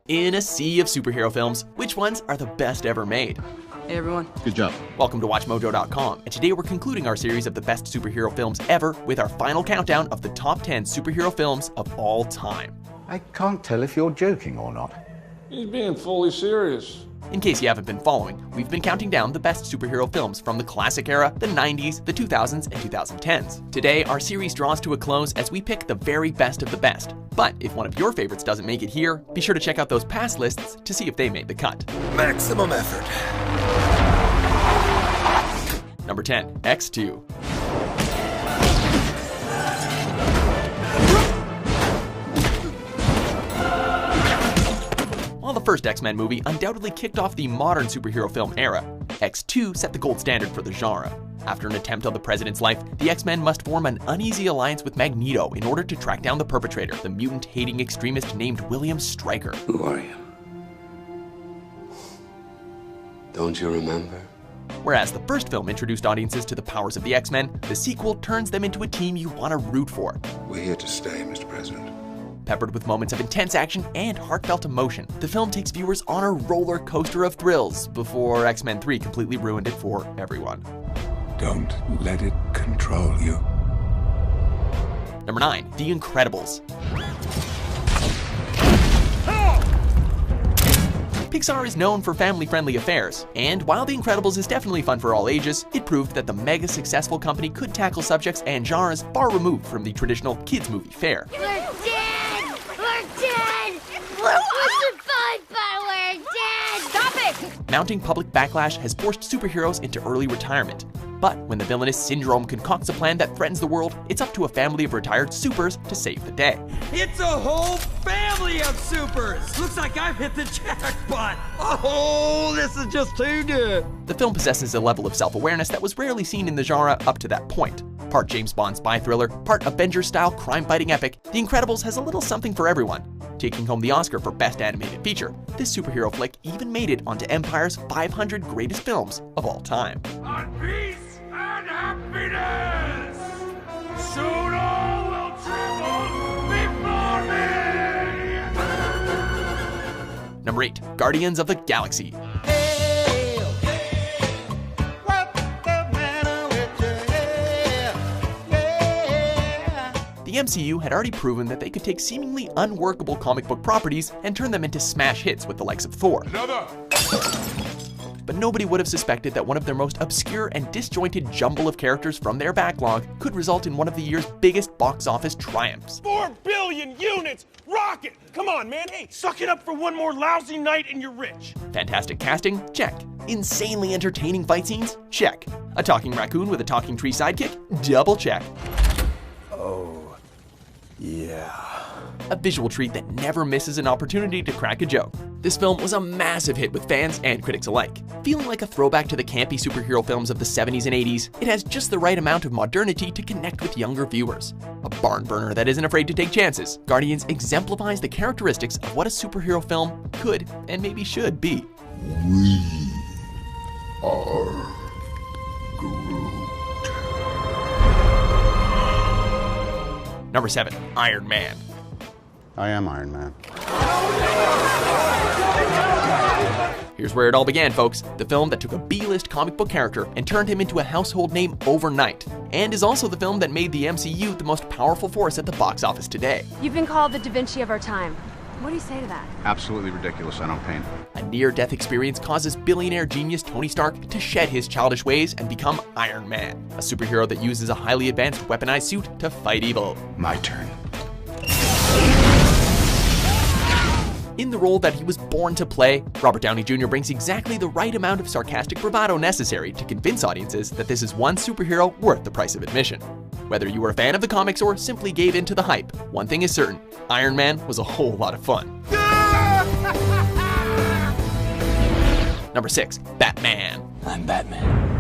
In a sea of superhero films, which ones are the best ever made? Hey everyone. Good job. Welcome to WatchMojo.com, and today we're concluding our series of the best superhero films ever with our final countdown of the top 10 superhero films of all time. I can't tell if you're joking or not. He's being fully serious. In case you haven't been following, we've been counting down the best superhero films from the classic era, the 90s, the 2000s, and 2010s. Today, our series draws to a close as we pick the very best of the best. But if one of your favorites doesn't make it here, be sure to check out those past lists to see if they made the cut. Maximum effort. Number 10, X2. While the first X-Men movie undoubtedly kicked off the modern superhero film era, X2 set the gold standard for the genre. After an attempt on the president's life, the X-Men must form an uneasy alliance with Magneto in order to track down the perpetrator, the mutant-hating extremist named William Stryker. Who are you? Don't you remember? Whereas the first film introduced audiences to the powers of the X-Men, the sequel turns them into a team you want to root for. We're here to stay, Mr. President. Peppered with moments of intense action and heartfelt emotion, the film takes viewers on a roller coaster of thrills before X-Men 3 completely ruined it for everyone. Don't let it control you. Number 9, The Incredibles. Pixar is known for family-friendly affairs, and while The Incredibles is definitely fun for all ages, it proved that the mega successful company could tackle subjects and genres far removed from the traditional kids movie fare. We're dead! We're dead! We're survived, but we're dead! Stop it! Mounting public backlash has forced superheroes into early retirement. But when the villainous Syndrome concocts a plan that threatens the world, it's up to a family of retired supers to save the day. It's a whole family of supers! Looks like I've hit the jackpot! Oh, this is just too good! The film possesses a level of self-awareness that was rarely seen in the genre up to that point. Part James Bond spy thriller, part Avengers-style crime-fighting epic, The Incredibles has a little something for everyone. Taking home the Oscar for Best Animated Feature, this superhero flick even made it onto Empire's 500 Greatest Films of All Time. On peace and happiness, soon all will tremble before me! Number 8, Guardians of the Galaxy. The MCU had already proven that they could take seemingly unworkable comic book properties and turn them into smash hits with the likes of Thor. But nobody would have suspected that one of their most obscure and disjointed jumble of characters from their backlog could result in one of the year's biggest box office triumphs. 4 billion units! Rocket! Come on, man. Hey, suck it up for one more lousy night and you're rich. Fantastic casting? Check. Insanely entertaining fight scenes? Check. A talking raccoon with a talking tree sidekick? Double check. Oh, yeah. A visual treat that never misses an opportunity to crack a joke. This film was a massive hit with fans and critics alike. Feeling like a throwback to the campy superhero films of the 70s and 80s, it has just the right amount of modernity to connect with younger viewers. A barn burner that isn't afraid to take chances, Guardians exemplifies the characteristics of what a superhero film could and maybe should be. We are Groot. Number 7, Iron Man. I am Iron Man. Here's where it all began, folks. The film that took a B-list comic book character and turned him into a household name overnight, and is also the film that made the MCU the most powerful force at the box office today. You've been called the Da Vinci of our time. What do you say to that? Absolutely ridiculous. I don't paint. A near-death experience causes billionaire genius Tony Stark to shed his childish ways and become Iron Man, a superhero that uses a highly advanced weaponized suit to fight evil. My turn. In the role that he was born to play, Robert Downey Jr. brings exactly the right amount of sarcastic bravado necessary to convince audiences that this is one superhero worth the price of admission. Whether you were a fan of the comics or simply gave in to the hype, one thing is certain, Iron Man was a whole lot of fun. Number 6, Batman. I'm Batman.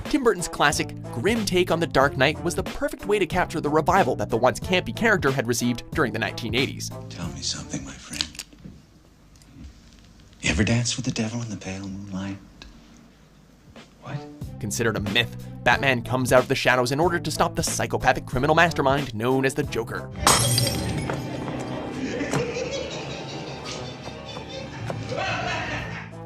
Tim Burton's classic, grim take on The Dark Knight was the perfect way to capture the revival that the once campy character had received during the 1980s. Tell me something, my friend. You ever dance with the devil in the pale moonlight? What? Considered a myth, Batman comes out of the shadows in order to stop the psychopathic criminal mastermind known as the Joker.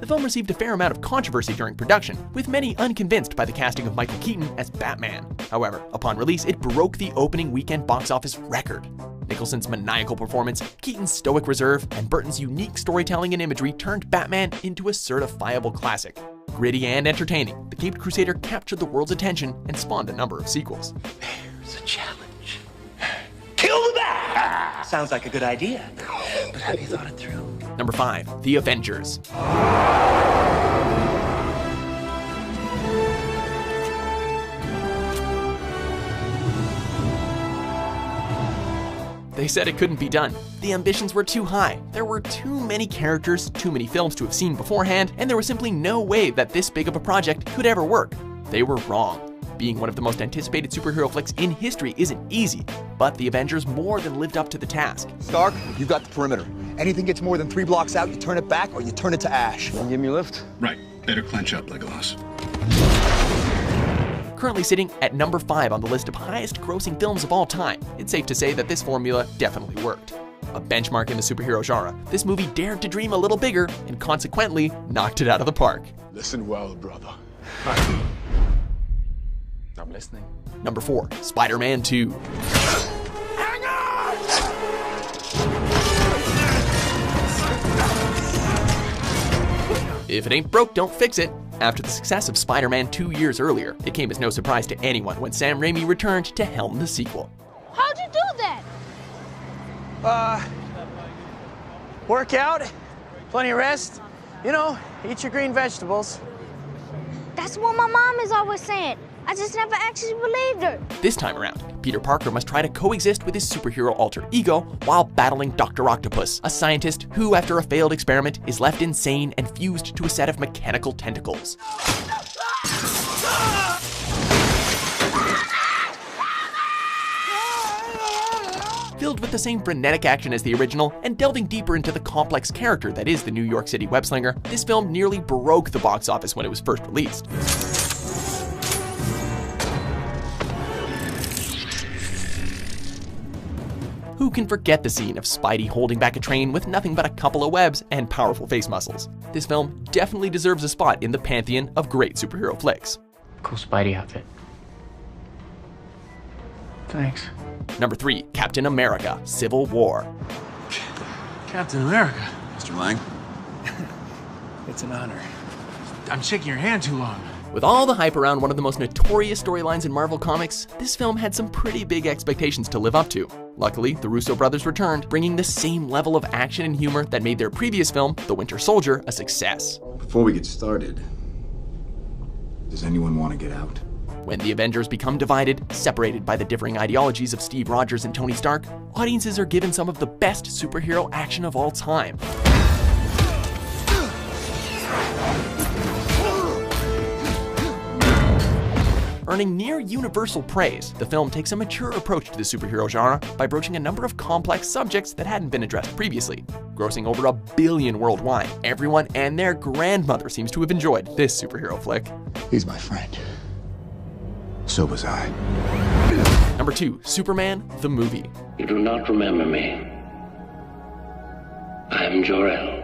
The film received a fair amount of controversy during production, with many unconvinced by the casting of Michael Keaton as Batman. However, upon release, it broke the opening weekend box office record. Nicholson's maniacal performance, Keaton's stoic reserve, and Burton's unique storytelling and imagery turned Batman into a certifiable classic. Gritty and entertaining, The Caped Crusader captured the world's attention and spawned a number of sequels. There's a challenge. Kill the bat! Sounds like a good idea, but have you thought it through? Number 5. The Avengers. They said it couldn't be done. The ambitions were too high. There were too many characters, too many films to have seen beforehand, and there was simply no way that this big of a project could ever work. They were wrong. Being one of the most anticipated superhero flicks in history isn't easy, but the Avengers more than lived up to the task. Stark, you've got the perimeter. Anything gets more than 3 blocks out, you turn it back or you turn it to ash. Can you give me a lift? Right. Better clench up, Legolas. Currently sitting at number 5 on the list of highest grossing films of all time, it's safe to say that this formula definitely worked. A benchmark in the superhero genre, this movie dared to dream a little bigger and consequently knocked it out of the park. Listen well, brother. I'm listening. Number 4. Spider-Man 2. Hang on! If it ain't broke, don't fix it. After the success of Spider-Man 2 years earlier, it came as no surprise to anyone when Sam Raimi returned to helm the sequel. How'd you do that? Work out, plenty of rest, you know, eat your green vegetables. That's what my mom is always saying. I just never actually believed her. This time around, Peter Parker must try to coexist with his superhero alter ego while battling Dr. Octopus, a scientist who, after a failed experiment, is left insane and fused to a set of mechanical tentacles. Filled with the same frenetic action as the original, and delving deeper into the complex character that is the New York City web-slinger, this film nearly broke the box office when it was first released. Who can forget the scene of Spidey holding back a train with nothing but a couple of webs and powerful face muscles? This film definitely deserves a spot in the pantheon of great superhero flicks. Cool Spidey outfit. Thanks. Number 3. Captain America: Civil War. Captain America. Mr. Lang? It's an honor. I'm shaking your hand too long. With all the hype around one of the most notorious storylines in Marvel Comics, this film had some pretty big expectations to live up to. Luckily, the Russo brothers returned, bringing the same level of action and humor that made their previous film, The Winter Soldier, a success. Before we get started, does anyone want to get out? When the Avengers become divided, separated by the differing ideologies of Steve Rogers and Tony Stark, audiences are given some of the best superhero action of all time. Earning near universal praise, the film takes a mature approach to the superhero genre by broaching a number of complex subjects that hadn't been addressed previously. Grossing over $1 billion worldwide, everyone and their grandmother seems to have enjoyed this superhero flick. He's my friend. So was I. Number 2. Superman, the movie. You do not remember me. I'm Jor-El.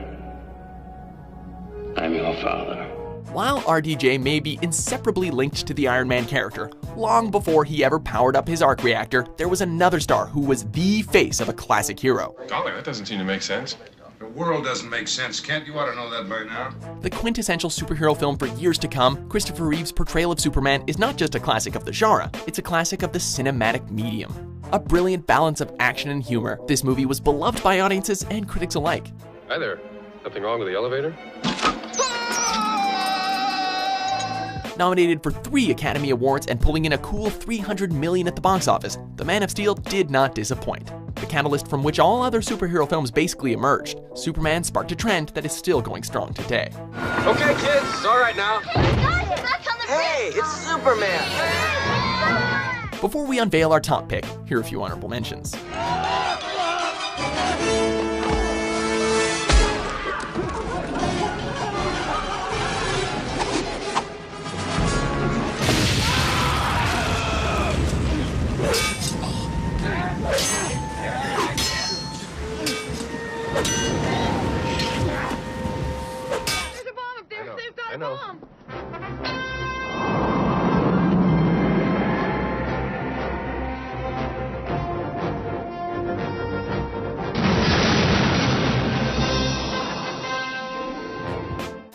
I'm your father. While RDJ may be inseparably linked to the Iron Man character, long before he ever powered up his arc reactor, there was another star who was the face of a classic hero. Golly, that doesn't seem to make sense. The world doesn't make sense, Kent. You ought to know that by now. The quintessential superhero film for years to come, Christopher Reeve's portrayal of Superman is not just a classic of the genre, it's a classic of the cinematic medium. A brilliant balance of action and humor, this movie was beloved by audiences and critics alike. Hi there. Nothing wrong with the elevator? Nominated for 3 Academy Awards and pulling in a cool $300 million at the box office, The Man of Steel did not disappoint. The catalyst from which all other superhero films basically emerged, Superman sparked a trend that is still going strong today. Okay, kids, it's all right now. Hey, it's Superman. Before we unveil our top pick, here are a few honorable mentions.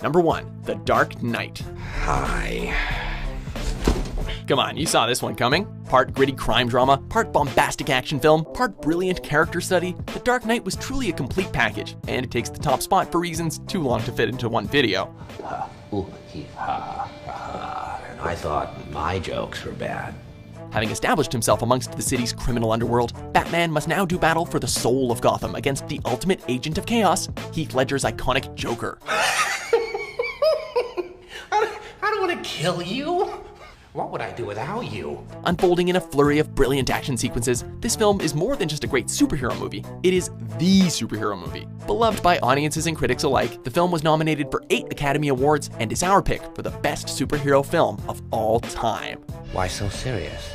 Number 1. The Dark Knight. Hi. Come on, you saw this one coming. Part gritty crime drama, part bombastic action film, part brilliant character study, The Dark Knight was truly a complete package, and it takes the top spot for reasons too long to fit into one video. I thought my jokes were bad. Having established himself amongst the city's criminal underworld, Batman must now do battle for the soul of Gotham against the ultimate agent of chaos, Heath Ledger's iconic Joker. I don't want to kill you. What would I do without you? Unfolding in a flurry of brilliant action sequences, this film is more than just a great superhero movie. It is the superhero movie. Beloved by audiences and critics alike, the film was nominated for 8 Academy Awards and is our pick for the best superhero film of all time. Why so serious?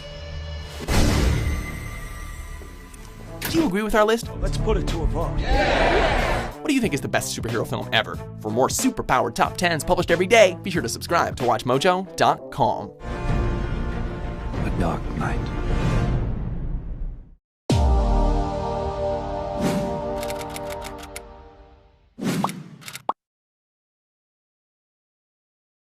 Do you agree with our list? Let's put it to a vote. What do you think is the best superhero film ever? For more superpowered top 10s published every day, be sure to subscribe to WatchMojo.com. The Dark Knight.